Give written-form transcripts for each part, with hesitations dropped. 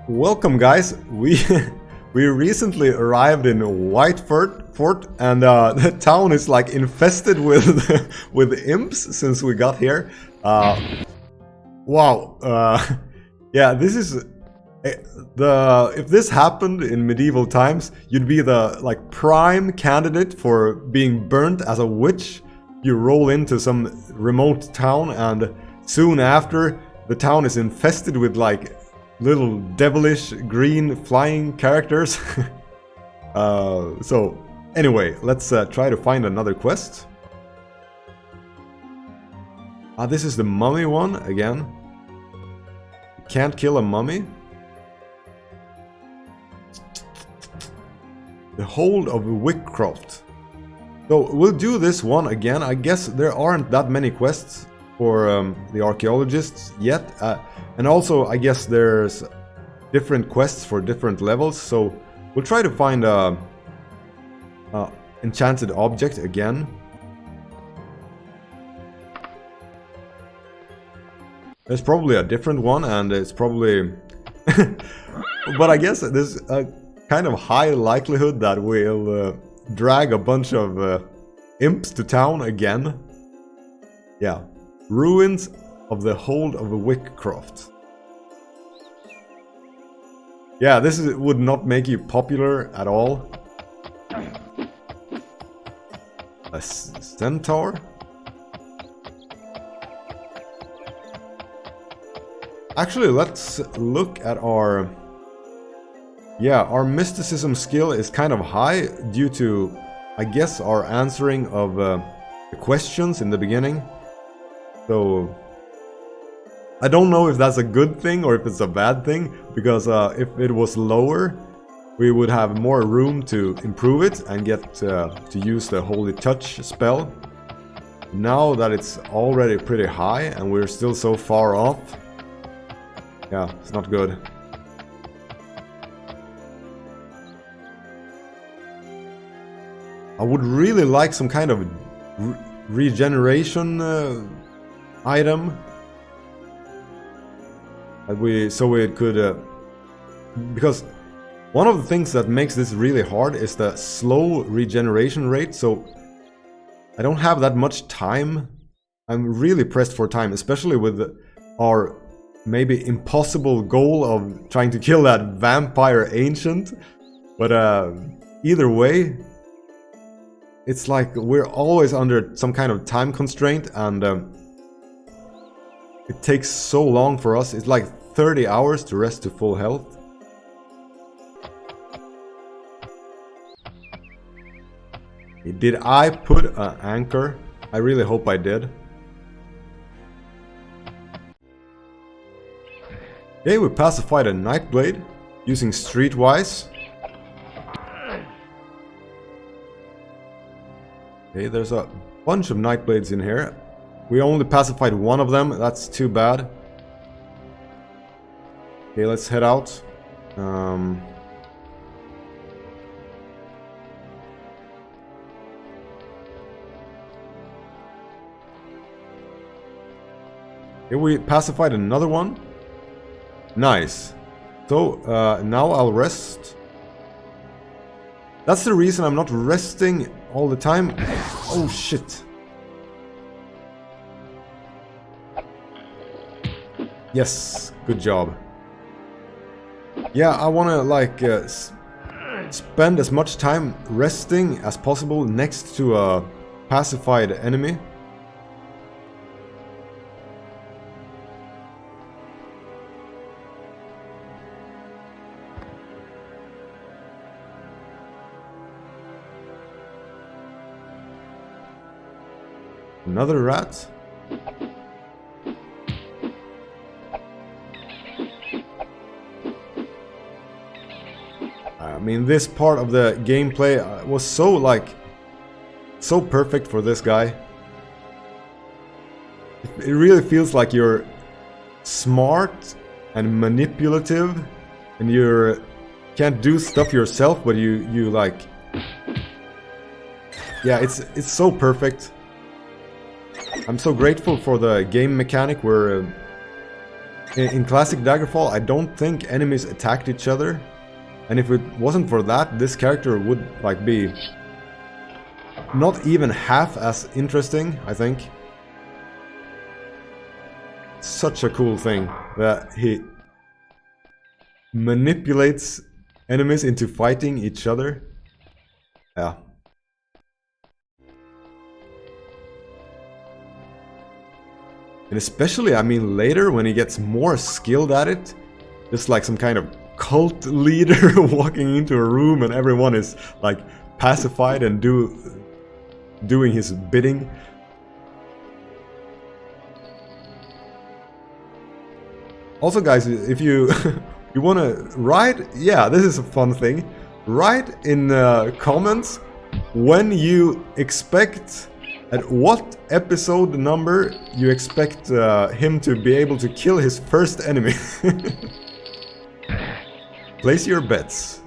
Welcome, guys. We we recently arrived in Whitefort, and the town is like infested with with imps since we got here. Wow. Yeah, this is if this happened in medieval times, you'd be the like prime candidate for being burnt as a witch. You roll into some remote town, and soon after, the town is infested with like little devilish green flying characters. So anyway, let's try to find another quest. This is the mummy one again. Can't kill a mummy. The hold of Whitefort. So we'll do this one again. I guess there aren't that many quests for the archaeologists yet, and also I guess there's different quests for different levels, so we'll try to find a enchanted object again. There's probably a different one, and it's probably but I guess there's a kind of high likelihood that we'll drag a bunch of imps to town again. Yeah. Ruins of the hold of Whitefort. Yeah, this would not make you popular at all. A centaur? Actually, let's look at our... Yeah, our mysticism skill is kind of high due to, I guess, our answering of the questions in the beginning. So, I don't know if that's a good thing or if it's a bad thing, because if it was lower, we would have more room to improve it and get to use the Holy Touch spell. Now that it's already pretty high and we're still so far off, yeah, it's not good. I would really like some kind of regeneration item, so we could because one of the things that makes this really hard is the slow regeneration rate. So I don't have that much time. I'm really pressed for time, especially with our maybe impossible goal of trying to kill that vampire ancient. But either way, it's like we're always under some kind of time constraint, and it takes so long for us. It's like 30 hours to rest to full health. Did I put an anchor? I really hope I did. Okay, we pacified a Nightblade using Streetwise. Okay, there's a bunch of Nightblades in here. We only pacified one of them, that's too bad. Okay, let's head out. Here we pacified another one. Nice. So, now I'll rest. That's the reason I'm not resting all the time. Oh shit. Yes, good job. Yeah, I wanna like spend as much time resting as possible next to a pacified enemy. Another rat. I mean, this part of the gameplay was so perfect for this guy. It really feels like you're smart and manipulative, and you can't do stuff yourself, but you like, yeah, it's so perfect. I'm so grateful for the game mechanic where in classic Daggerfall, I don't think enemies attacked each other. And if it wasn't for that, this character would like be not even half as interesting, I think. Such a cool thing that he manipulates enemies into fighting each other. Yeah. And especially, I mean, later when he gets more skilled at it, just like some kind of cult leader walking into a room and everyone is like pacified and doing his bidding. Also, guys, if you you want to write, yeah, this is a fun thing. Write in comments when you expect, at what episode number you expect him to be able to kill his first enemy. Place your bets.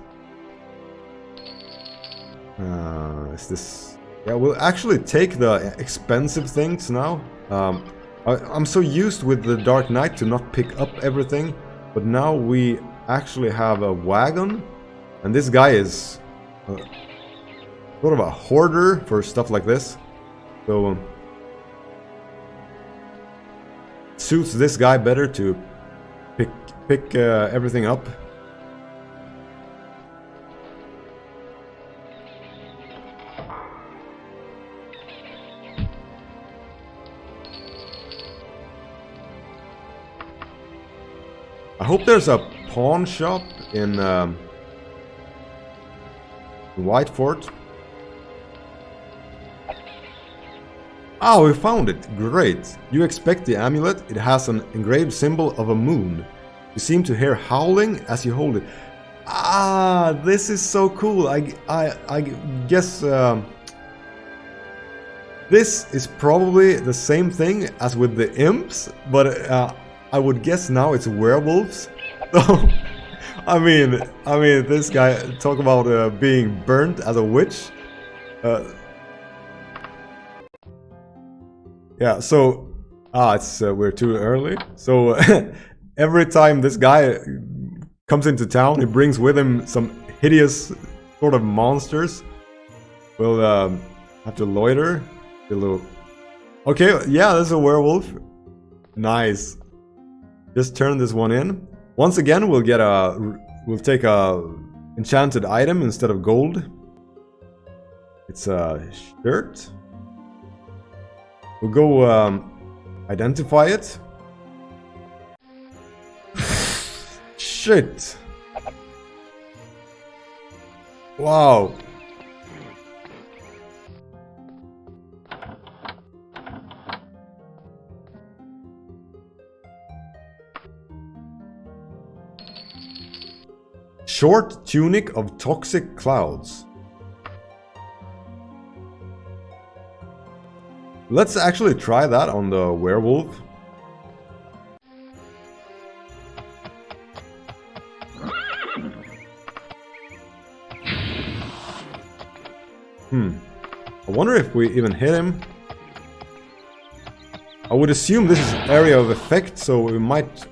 Is this... Yeah, we'll actually take the expensive things now. I'm so used with the Dark Knight to not pick up everything, but now we actually have a wagon, and this guy is sort of a hoarder for stuff like this. So suits this guy better to pick everything up. I hope there's a pawn shop in Whitefort. Oh, we found it! Great! You expect the amulet. It has an engraved symbol of a moon. You seem to hear howling as you hold it. Ah, this is so cool. I guess this is probably the same thing as with the Imps, but I would guess now it's werewolves. So, I mean, this guy talk about being burnt as a witch. Yeah, so it's we're too early. So every time this guy comes into town, he brings with him some hideous sort of monsters. We'll have to loiter a little. Okay, yeah, there's a werewolf. Nice. Just turn this one in. Once again, we'll take a enchanted item instead of gold. It's a shirt. We'll go identify it. Shit. Wow. Short tunic of toxic clouds. Let's actually try that on the werewolf. I wonder if we even hit him. I would assume this is area of effect, so we might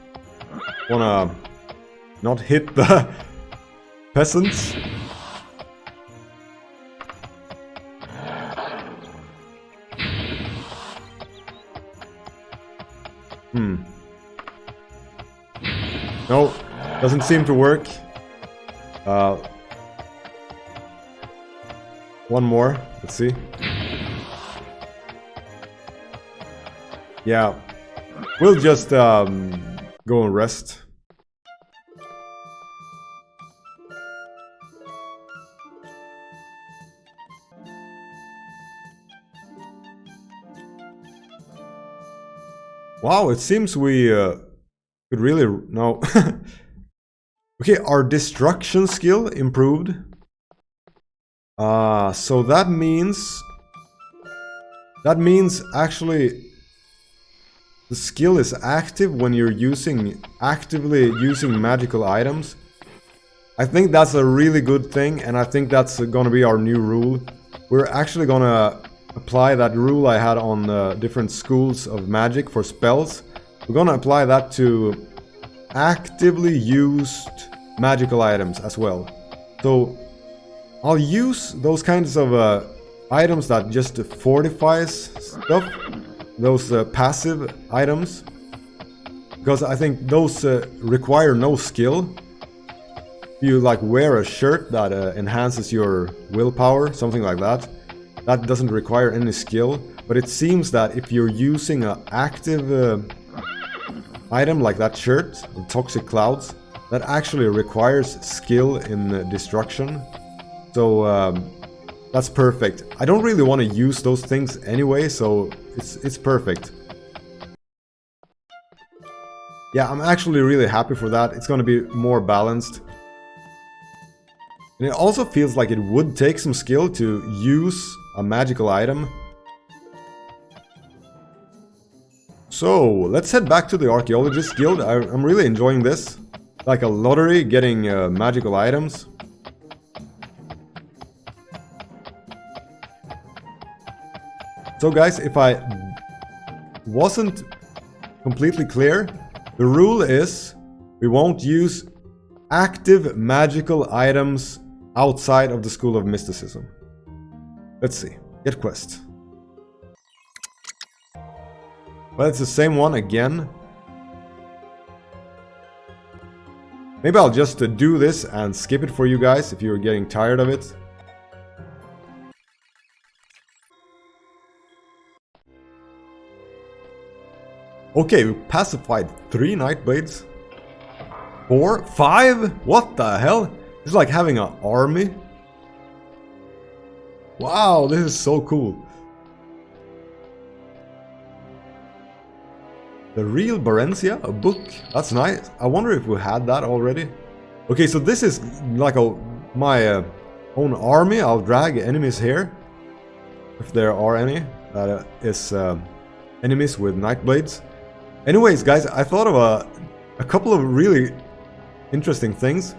wanna not hit the peasants. No, doesn't seem to work. One more, let's see. Yeah, we'll just go and rest. Wow, it seems we could really... No. Okay, our destruction skill improved. So that means... actually the skill is active when you're actively using magical items. I think that's a really good thing, and I think that's gonna be our new rule. We're actually gonna apply that rule I had on different schools of magic for spells. We're gonna apply that to actively used magical items as well. So I'll use those kinds of items that just fortifies stuff, those passive items, because I think those require no skill. You like wear a shirt that enhances your willpower, something like that. That doesn't require any skill, but it seems that if you're using an active item like that shirt, Toxic Clouds, that actually requires skill in destruction. So that's perfect. I don't really want to use those things anyway, so it's perfect. Yeah, I'm actually really happy for that. It's going to be more balanced. And it also feels like it would take some skill to use a magical item. So, let's head back to the Archaeologist Guild. I'm really enjoying this. Like a lottery, getting magical items. So guys, if I wasn't completely clear, the rule is we won't use active magical items outside of the School of Mysticism. Let's see. Get quest. Well, it's the same one again. Maybe I'll just do this and skip it for you guys if you're getting tired of it. Okay, we pacified 3 Nightblades. 4? 5? What the hell? It's like having an army. Wow, this is so cool. The Real Barencia, a book. That's nice. I wonder if we had that already. Okay, so this is like my own army. I'll drag enemies here, if there are any. That is enemies with Nightblades. Anyways, guys, I thought of a couple of really interesting things.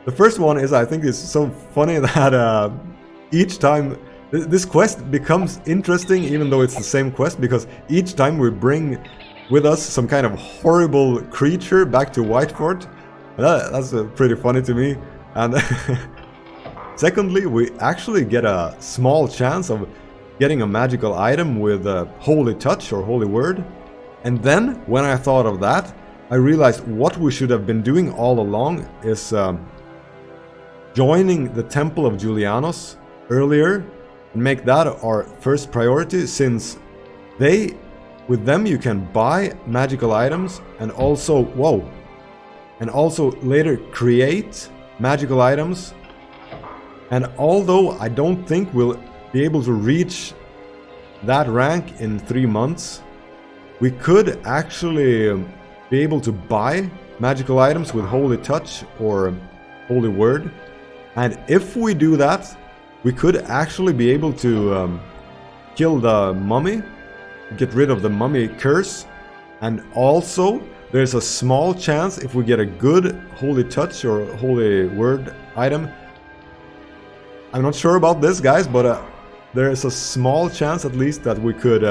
The first one is, I think it's so funny that each time this quest becomes interesting, even though it's the same quest, because each time we bring with us some kind of horrible creature back to Whitefort. That's pretty funny to me. And secondly, we actually get a small chance of getting a magical item with Holy Touch or Holy Word. And then, when I thought of that, I realized what we should have been doing all along is joining the Temple of Julianos earlier and make that our first priority, since with them you can buy magical items and also, and also later create magical items. And although I don't think we'll be able to reach that rank in 3 months, we could actually be able to buy magical items with Holy Touch or Holy Word. And if we do that, we could actually be able to kill the mummy, get rid of the mummy curse. And also, there's a small chance, if we get a good Holy Touch or Holy Word item. I'm not sure about this, guys, but there is a small chance at least that we could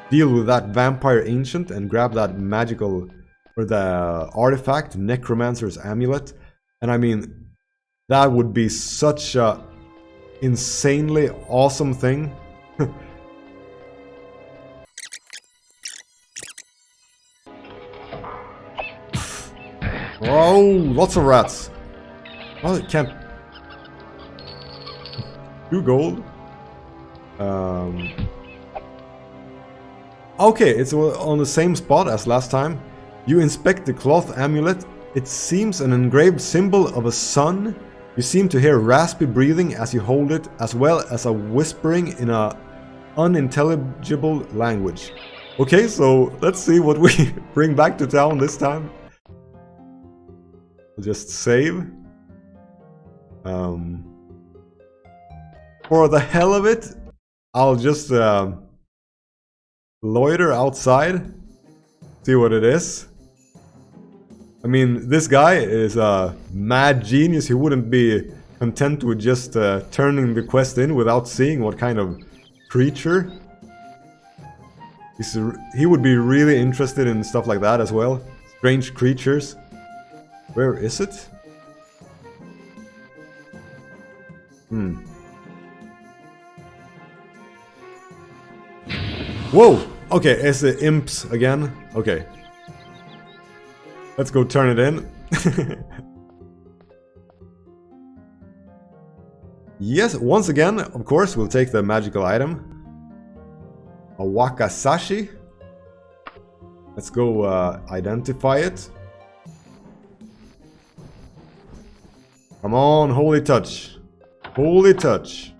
deal with that Vampire Ancient and grab that magical, or the artifact, Necromancer's Amulet. And I mean, that would be such a insanely awesome thing. Oh, lots of rats. Oh, it can't. 2 gold. Okay, it's on the same spot as last time. You inspect the cloth amulet. It seems an engraved symbol of a sun. You seem to hear raspy breathing as you hold it, as well as a whispering in a unintelligible language. Okay, so let's see what we bring back to town this time. I'll just save. For the hell of it, I'll just loiter outside, see what it is. I mean, this guy is a mad genius. He wouldn't be content with just turning the quest in without seeing what kind of creature. He would be really interested in stuff like that as well. Strange creatures. Where is it? Whoa! Okay, it's the Imps again. Okay. Let's go turn it in. Yes, once again, of course, we'll take the magical item. A Wakasashi. Let's go identify it. Come on, holy touch. Holy touch.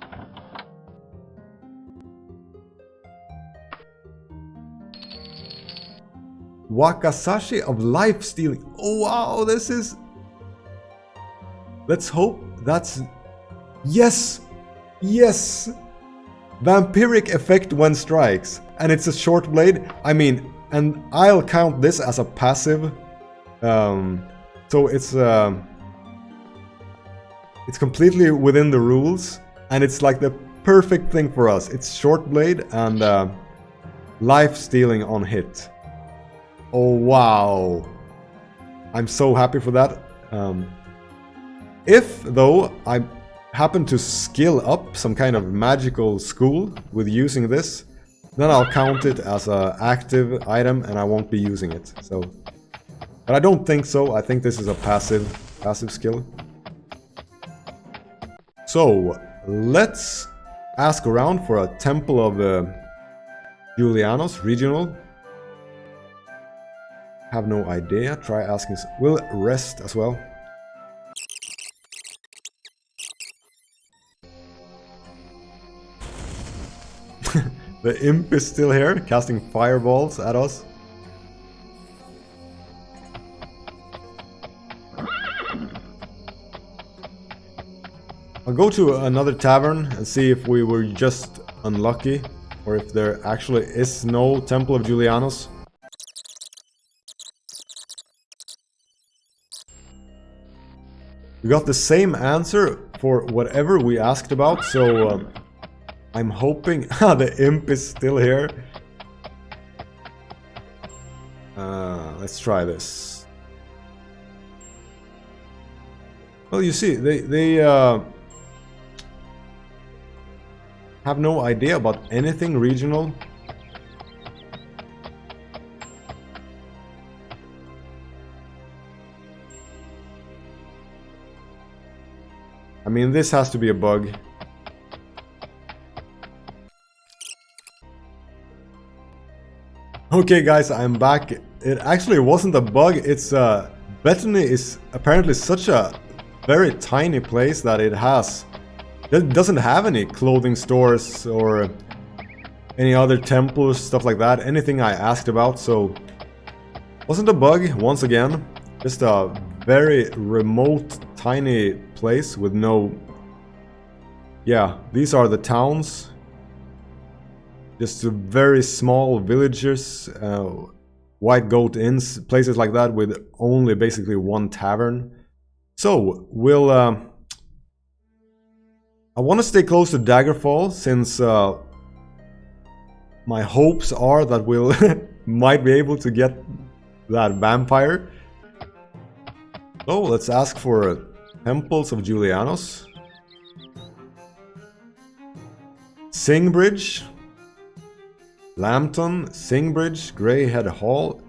Wakasashi of life stealing. Oh wow, this is... Let's hope that's... Yes! Yes! Vampiric effect when strikes. And it's a short blade. I mean, and I'll count this as a passive. So it's completely within the rules. And it's like the perfect thing for us. It's short blade and life stealing on hit. Oh wow. I'm so happy for that. If though I happen to skill up some kind of magical school with using this, then I'll count it as an active item and I won't be using it. So, but I don't think so. I think this is a passive skill. So let's ask around for a Temple of Julianos regional. Have no idea. Try asking. We'll rest as well. The imp is still here, casting fireballs at us. I'll go to another tavern and see if we were just unlucky, or if there actually is no Temple of Julianos. We got the same answer for whatever we asked about, so I'm hoping... the imp is still here. Let's try this. Well, you see, they have no idea about anything regional. I mean, this has to be a bug. Okay guys, I'm back. It actually wasn't a bug, it's Bethany is apparently such a very tiny place that it doesn't have any clothing stores or any other temples, stuff like that, anything I asked about, so wasn't a bug once again, just a very remote tiny place with no... Yeah, these are the towns. Just very small villages, white goat inns, places like that with only basically one tavern. So, we'll... I want to stay close to Daggerfall since my hopes are that we'll might be able to get that vampire. So, let's ask for Temples of Julianos. Singbridge. Lambton, Singbridge, Greyhead Hall.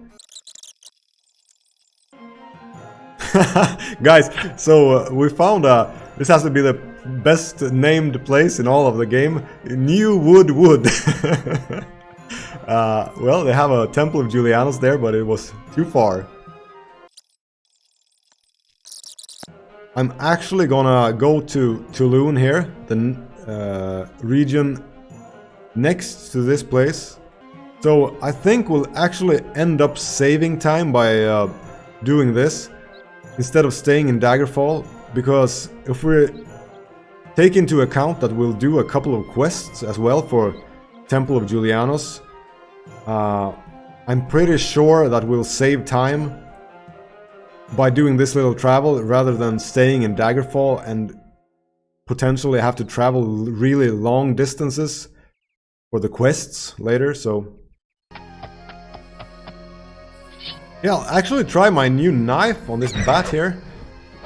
Guys, so we found this has to be the best named place in all of the game. New Wood Wood. Well, they have a Temple of Julianos there, but it was too far. I'm actually gonna go to Toulon here, the region next to this place. So I think we'll actually end up saving time by doing this instead of staying in Daggerfall, because if we take into account that we'll do a couple of quests as well for Temple of Julianos, I'm pretty sure that we'll save time by doing this little travel rather than staying in Daggerfall and potentially have to travel really long distances for the quests later. So yeah, I'll actually try my new knife on this bat here.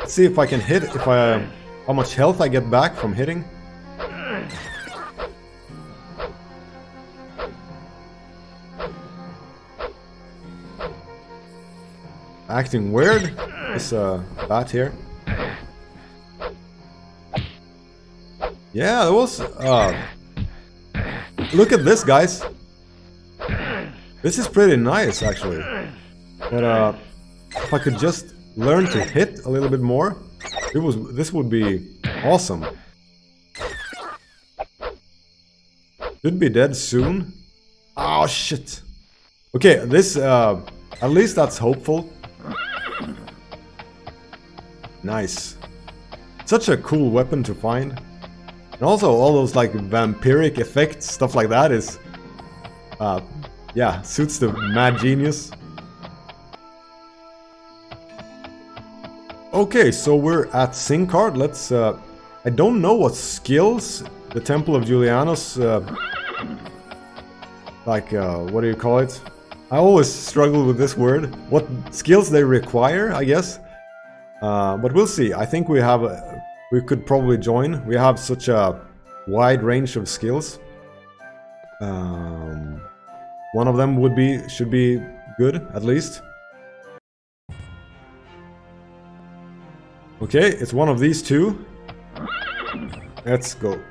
Let's see if I can hit, how much health I get back from hitting. Acting weird. This bat here. Yeah, that was... look at this, guys. This is pretty nice, actually. But if I could just learn to hit a little bit more, this would be awesome. Should be dead soon. Oh shit. Okay, this at least that's hopeful. Nice. Such a cool weapon to find. And also all those like vampiric effects, stuff like that is yeah, suits the mad genius. Okay, so we're at Syncard. Let's I don't know what skills the Temple of Julianos what do you call it? I always struggle with this word. What skills they require, I guess. But we'll see. I think we could probably join. We have such a wide range of skills. One of them should be good, at least. Okay, it's one of these two. Let's go.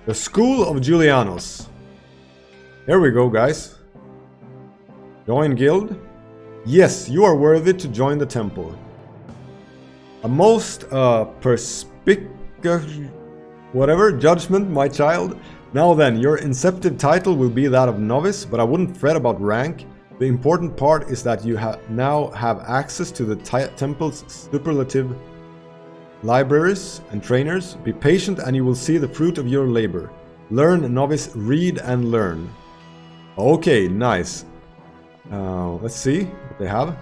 The School of Julianos. Here we go, guys. Join guild. Yes, you are worthy to join the temple. A most perspicacious... whatever, judgment, my child. Now then, your inceptive title will be that of novice, but I wouldn't fret about rank. The important part is that you now have access to the temple's superlative libraries and trainers. Be patient and you will see the fruit of your labor. Learn, novice, read and learn. Okay, nice. Let's see what they have.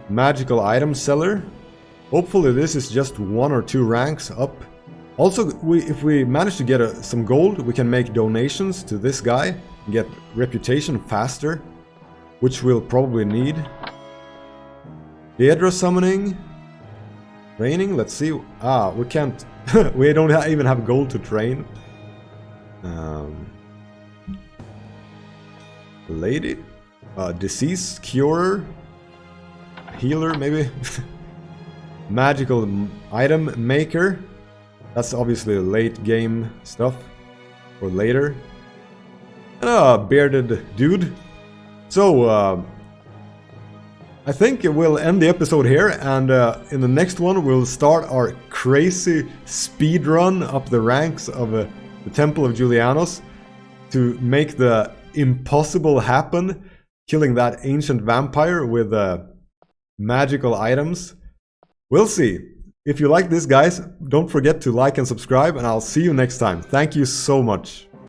Magical item seller. Hopefully this is just 1 or 2 ranks up. Also, if we manage to get some gold, we can make donations to this guy and get reputation faster, which we'll probably need. d.r.e.a.m summoning. Training, let's see. We can't... we don't even have gold to train. Lady? Disease curer? Healer, maybe? Magical item maker. That's obviously late game stuff. Or later. And a bearded dude. So, I think we'll end the episode here, and in the next one we'll start our crazy speed run up the ranks of the Temple of Julianos to make the impossible happen, killing that ancient vampire with magical items. We'll see. If you like this, guys, don't forget to like and subscribe, and I'll see you next time. Thank you so much.